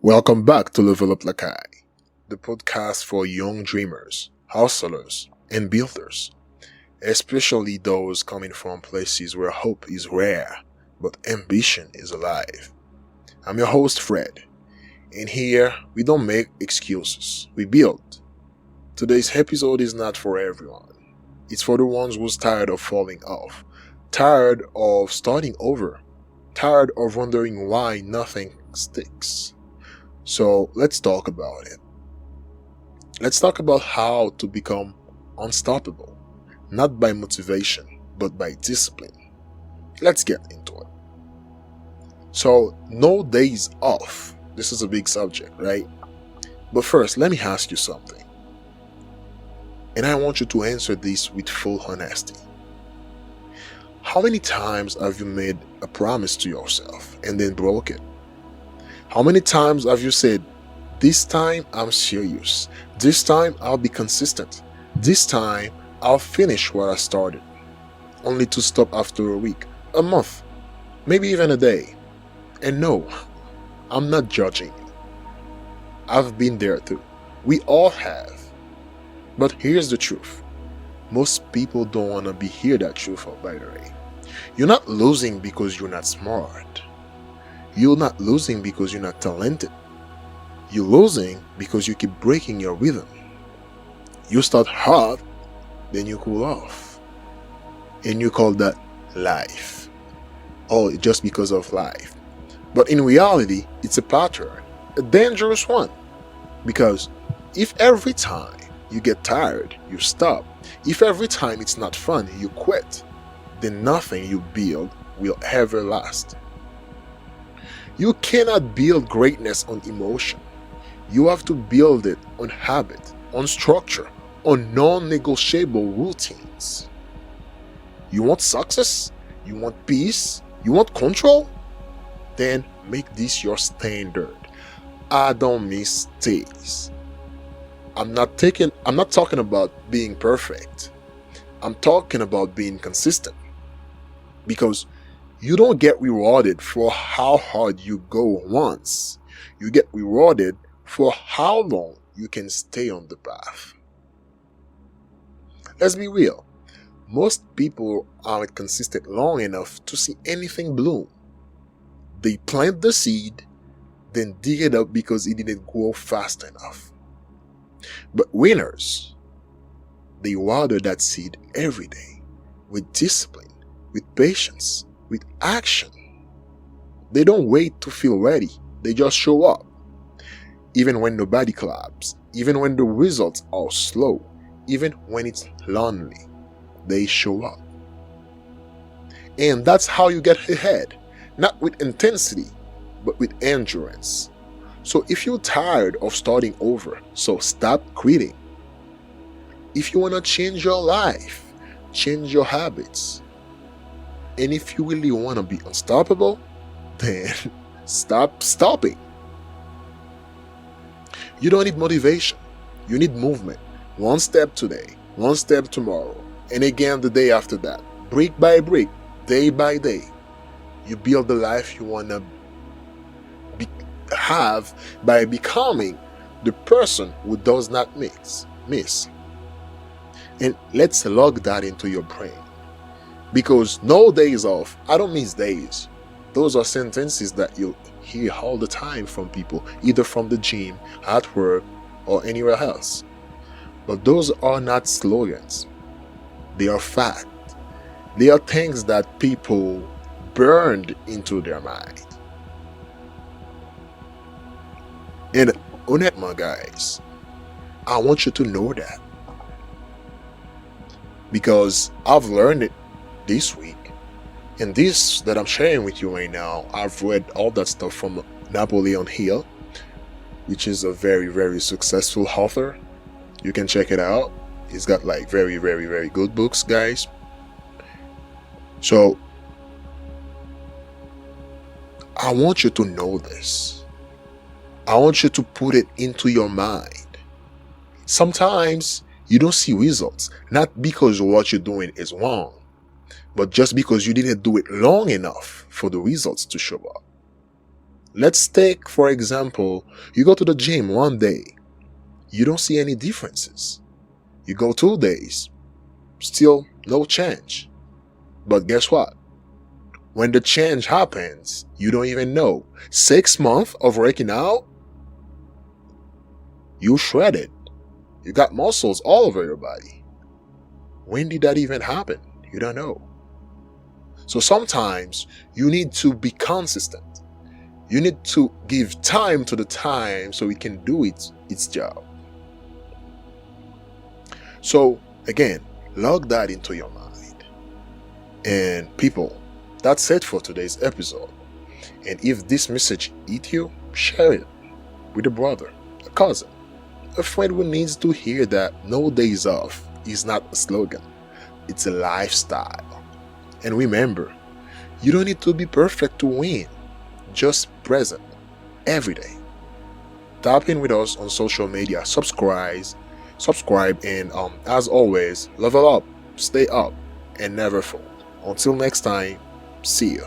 Welcome back to Level Up Lakai, the podcast for young dreamers, hustlers, and builders, especially those coming from places where hope is rare but ambition is alive. I'm your host, Fred, and here we don't make excuses, we build. Today's episode is not for everyone. It's for the ones who's tired of falling off, tired of starting over, tired of wondering why nothing sticks. So let's talk about it. Let's talk about how to become unstoppable, not by motivation, but by discipline. Let's get into it. So, no days off. This is a big subject, right? But first, let me ask you something. And I want you to answer this with full honesty. How many times have you made a promise to yourself and then broke it? How many times have you said, this time I'm serious, this time I'll be consistent, this time I'll finish what I started, only to stop after a week, a month, maybe even a day? And no, I'm not judging you. I've been there too. We all have. But here's the truth. Most people don't want to hear that truth, by the way. You're not losing because you're not smart. You're not losing because you're not talented. You're losing because you keep breaking your rhythm. You start hard, then you cool off. And you call that life. Oh, just because of life. But in reality, it's a pattern, a dangerous one. Because if every time you get tired, you stop, if every time it's not fun, you quit, then nothing you build will ever last. You cannot build greatness on emotion. You have to build it on habit, on structure, on non-negotiable routines. You want success? You want peace? You want control? Then make this your standard. I don't miss days. I'm not talking about being perfect. I'm talking about being consistent. Because you don't get rewarded for how hard you go once. You get rewarded for how long you can stay on the path. Let's be real. Most people aren't consistent long enough to see anything bloom. They plant the seed, then dig it up because it didn't grow fast enough. But winners, they water that seed every day with discipline, with patience, with action. They don't wait to feel ready. They just show up. Even when nobody claps, even when the results are slow, even when it's lonely, they show up. And that's how you get ahead. Not with intensity, but with endurance. So if you're tired of starting over, so stop quitting. If you want to change your life, change your habits. And if you really want to be unstoppable, then stop stopping. You don't need motivation. You need movement. One step today, one step tomorrow, and again the day after that. Brick by brick, day by day. You build the life you want to have by becoming the person who does not miss. And let's log that into your brain. Because no days off, I don't miss days. Those are sentences that you hear all the time from people, either from the gym, at work, or anywhere else. But those are not slogans. They are fact. They are things that people burned into their mind. And honnêtement, guys, I want you to know that. Because I've learned it this week. And this that I'm sharing with you right now, I've read all that stuff from Napoleon Hill, which is a very, very successful author. You can check it out. He's got like very, very, very good books, guys. So, I want you to know this. I want you to put it into your mind. Sometimes you don't see results, not because what you're doing is wrong, but just because you didn't do it long enough for the results to show up. Let's take, for example, you go to the gym one day, you don't see any differences. You go 2 days, still no change. But guess what? When the change happens, you don't even know. 6 months of working out, you shredded. You got muscles all over your body. When did that even happen? You don't know. So sometimes you need to be consistent. You need to give time to the time so it can do its job. So again, log that into your mind. And people, that's it for today's episode. And if this message hit you, share it with a brother, a cousin, a friend who needs to hear that no days off is not a slogan. It's a lifestyle. And remember, you don't need to be perfect to win. Just present every day. Tap in with us on social media, subscribe, and as always, level up, stay up, and never fold. Until next time, see you.